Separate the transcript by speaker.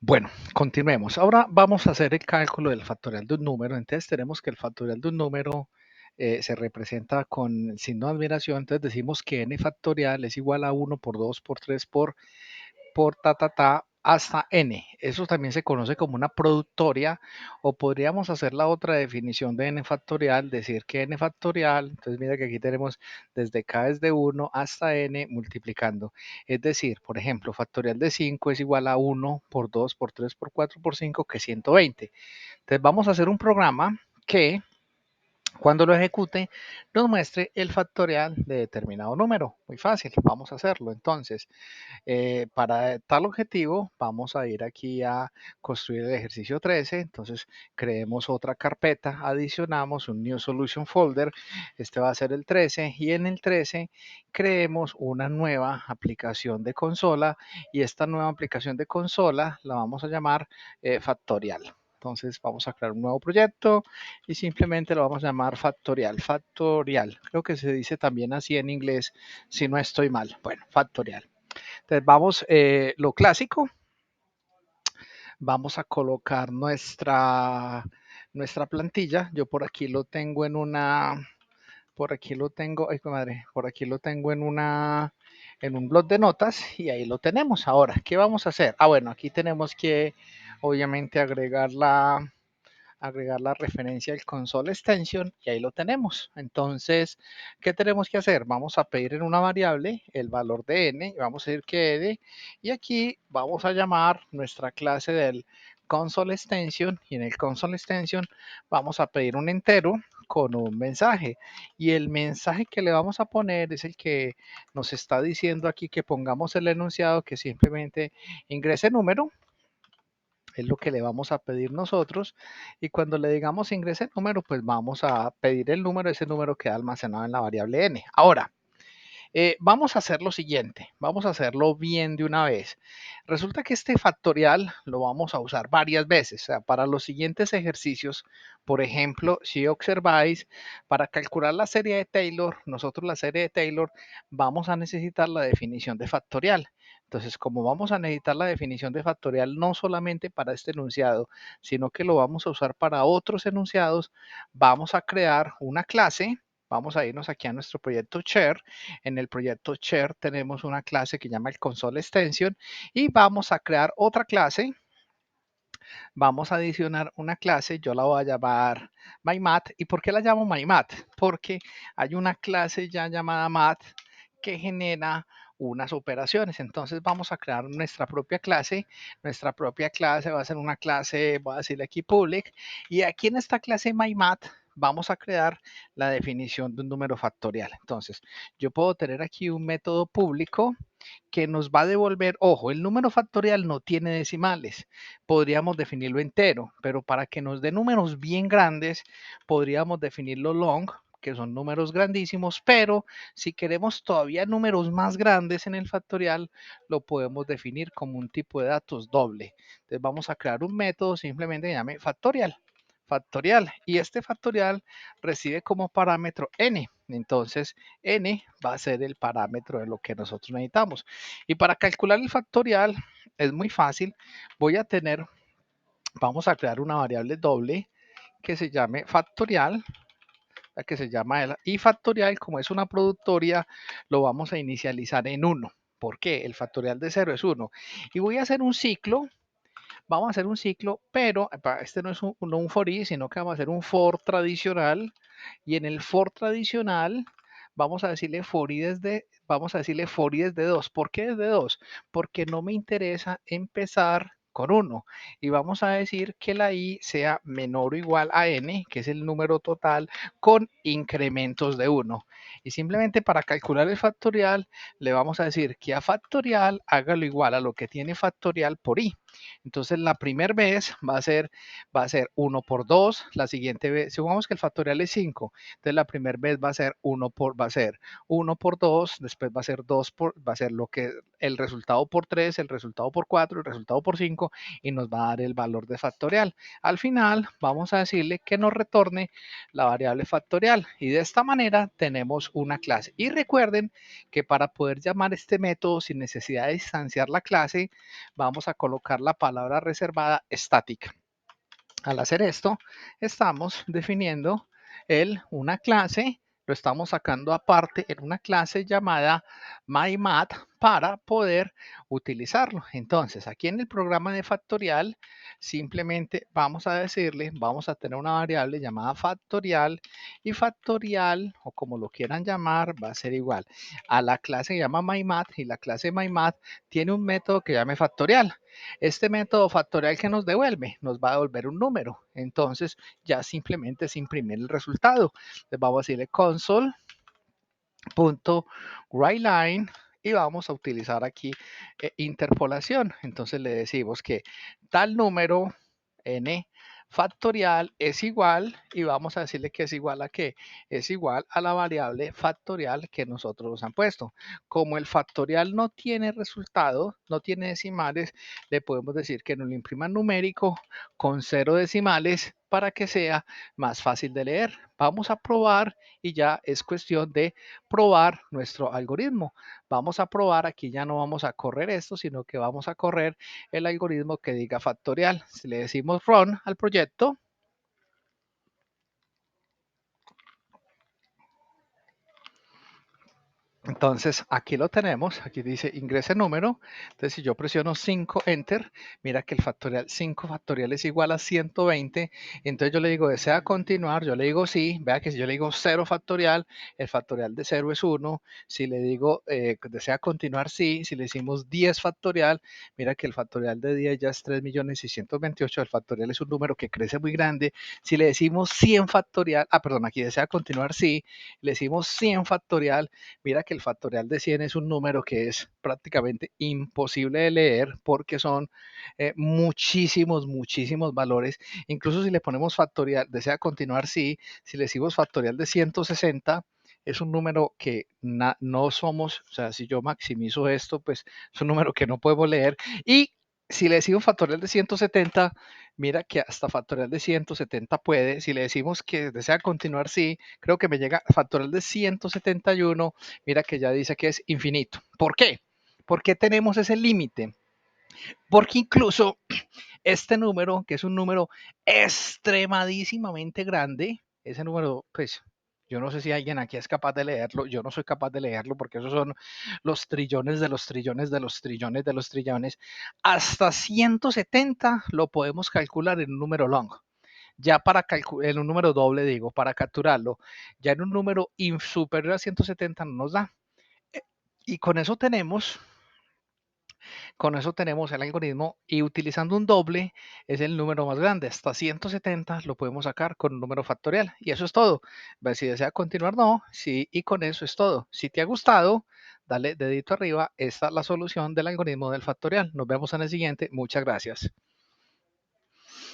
Speaker 1: Bueno, continuemos. Ahora vamos a hacer el cálculo del factorial de un número. Entonces tenemos que el factorial de un número se representa con el signo de admiración. Entonces decimos que n factorial es igual a 1 por 2 por 3 por ta hasta n. Eso también se conoce como una productoria, o podríamos hacer la otra definición de n factorial, decir que n factorial, entonces mira que aquí tenemos desde k es de 1 hasta n multiplicando. Es decir, por ejemplo, factorial de 5 es igual a 1 por 2 por 3 por 4 por 5, que es 120. Entonces vamos a hacer un programa que cuando lo ejecute nos muestre el factorial de determinado número. Muy fácil, vamos a hacerlo. Entonces, para tal objetivo, vamos a ir aquí a construir el ejercicio 13. Entonces, creemos otra carpeta, adicionamos un New Solution Folder. Este va a ser el 13 y en el 13 creemos una nueva aplicación de consola y esta nueva aplicación de consola la vamos a llamar factorial. Entonces vamos a crear un nuevo proyecto y simplemente lo vamos a llamar factorial. Factorial. Creo que se dice también así en inglés, si no estoy mal. Bueno, factorial. Entonces vamos, lo clásico, vamos a colocar nuestra plantilla. Yo por aquí lo tengo en una, por aquí lo tengo, ay madre, por aquí lo tengo en un blog de notas y ahí lo tenemos. Ahora, ¿qué vamos a hacer? Ah, bueno, aquí tenemos que obviamente agregar la referencia al console extension y ahí lo tenemos. Entonces, ¿qué tenemos que hacer? Vamos a pedir en una variable el valor de n y vamos a decir que n y aquí vamos a llamar nuestra clase del console extension y en el console extension vamos a pedir un entero con un mensaje y el mensaje que le vamos a poner es el que nos está diciendo aquí que pongamos el enunciado que simplemente ingrese número, es lo que le vamos a pedir nosotros y cuando le digamos ingrese el número, pues vamos a pedir el número, ese número queda almacenado en la variable n. Ahora, vamos a hacer lo siguiente, vamos a hacerlo bien de una vez. Resulta que este factorial lo vamos a usar varias veces, o sea, para los siguientes ejercicios, por ejemplo, si observáis, para calcular la serie de Taylor, nosotros la serie de Taylor vamos a necesitar la definición de factorial. Entonces, como vamos a necesitar la definición de factorial no solamente para este enunciado, sino que lo vamos a usar para otros enunciados, vamos a crear una clase. Vamos a irnos aquí a nuestro proyecto Share. En el proyecto Share tenemos una clase que llama el console extension y vamos a crear otra clase. Vamos a adicionar una clase, yo la voy a llamar MyMath. ¿Y por qué la llamo MyMath? Porque hay una clase ya llamada Math que genera unas operaciones. Entonces vamos a crear nuestra propia clase. Nuestra propia clase va a ser una clase, voy a decirle aquí public. Y aquí en esta clase MyMath vamos a crear la definición de un número factorial. Entonces yo puedo tener aquí un método público que nos va a devolver, ojo, el número factorial no tiene decimales, podríamos definirlo entero, pero para que nos dé números bien grandes, podríamos definirlo long, que son números grandísimos, pero si queremos todavía números más grandes en el factorial, lo podemos definir como un tipo de datos doble. Entonces vamos a crear un método simplemente que llame factorial. Factorial y este factorial recibe como parámetro n. Entonces, n va a ser el parámetro de lo que nosotros necesitamos. Y para calcular el factorial es muy fácil. Voy a tener, vamos a crear una variable doble que se llame factorial, la que se llama el y factorial, como es una productoria, lo vamos a inicializar en 1. ¿Por qué? El factorial de 0 es 1. Y voy a hacer un ciclo, vamos a hacer un ciclo, pero este no es no un for i, sino que vamos a hacer un for tradicional. Y en el for tradicional vamos a decirle for i desde, vamos a decirle for i desde 2. ¿Por qué desde 2? Porque no me interesa empezar con 1 y vamos a decir que la i sea menor o igual a n, que es el número total, con incrementos de 1. Y simplemente para calcular el factorial le vamos a decir que a factorial hágalo igual a lo que tiene factorial por i. Entonces la primera vez va a ser 1 por 2, la siguiente vez, supongamos que el factorial es 5, entonces la primera vez va a ser 1 por 2, después va a ser 2 por, va a ser lo que el resultado por 3, el resultado por 4, el resultado por 5 5 y nos va a dar el valor de factorial. Al final vamos a decirle que nos retorne la variable factorial y de esta manera tenemos una clase. Y recuerden que para poder llamar este método sin necesidad de distanciar la clase, vamos a colocar la palabra reservada estática. Al hacer esto, estamos definiendo una clase, lo estamos sacando aparte en una clase llamada MyMath para poder utilizarlo. Entonces, aquí en el programa de factorial, simplemente vamos a decirle, vamos a tener una variable llamada factorial y factorial, o como lo quieran llamar, va a ser igual a la clase que llama MyMath y la clase MyMath tiene un método que llame factorial. Este método factorial que nos devuelve, nos va a devolver un número. Entonces, ya simplemente es imprimir el resultado. Les vamos a decirle console.writeLine y vamos a utilizar aquí interpolación. Entonces le decimos que tal número n factorial es igual y vamos a decirle que es igual a qué, es igual a la variable factorial que nosotros nos han puesto. Como el factorial no tiene resultado, no tiene decimales, le podemos decir que nos lo imprima numérico con 0 decimales para que sea más fácil de leer. Vamos a probar y ya es cuestión de probar nuestro algoritmo. Vamos a probar, aquí ya no vamos a correr esto, sino que vamos a correr el algoritmo que diga factorial. Si le decimos run al proyecto, entonces aquí lo tenemos, aquí dice ingrese número, entonces si yo presiono 5 enter, mira que el factorial 5 factorial es igual a 120, entonces yo le digo desea continuar, yo le digo sí, vea que si yo le digo 0 factorial, el factorial de 0 es 1, si le digo desea continuar sí, si le decimos 10 factorial, mira que el factorial de 10 ya es 3.628.000, el factorial es un número que crece muy grande, si le decimos 100 factorial, perdón, aquí desea continuar sí, le decimos 100 factorial, mira que el factorial de 100 es un número que es prácticamente imposible de leer porque son muchísimos valores. Incluso si le ponemos factorial, desea continuar, sí, si le decimos factorial de 160, es un número que no somos, o sea, si yo maximizo esto, pues es un número que no podemos leer. Y si le decimos factorial de 170, mira que hasta factorial de 170 puede. Si le decimos que desea continuar, sí, creo que me llega factorial de 171, mira que ya dice que es infinito. ¿Por qué? ¿Por qué tenemos ese límite? Porque incluso este número, que es un número extremadísimamente grande, ese número, pues yo no sé si alguien aquí es capaz de leerlo, yo no soy capaz de leerlo porque esos son los trillones de los trillones de los trillones de los trillones. Hasta 170 lo podemos calcular en un número long. Ya para calcular, en un número doble digo, para capturarlo, ya en un número superior a 170 no nos da. Y con eso tenemos el algoritmo y utilizando un doble es el número más grande. Hasta 170 lo podemos sacar con un número factorial. Y eso es todo. Ver si desea continuar, no. Sí, y con eso es todo. Si te ha gustado, dale dedito arriba. Esta es la solución del algoritmo del factorial. Nos vemos en el siguiente. Muchas gracias.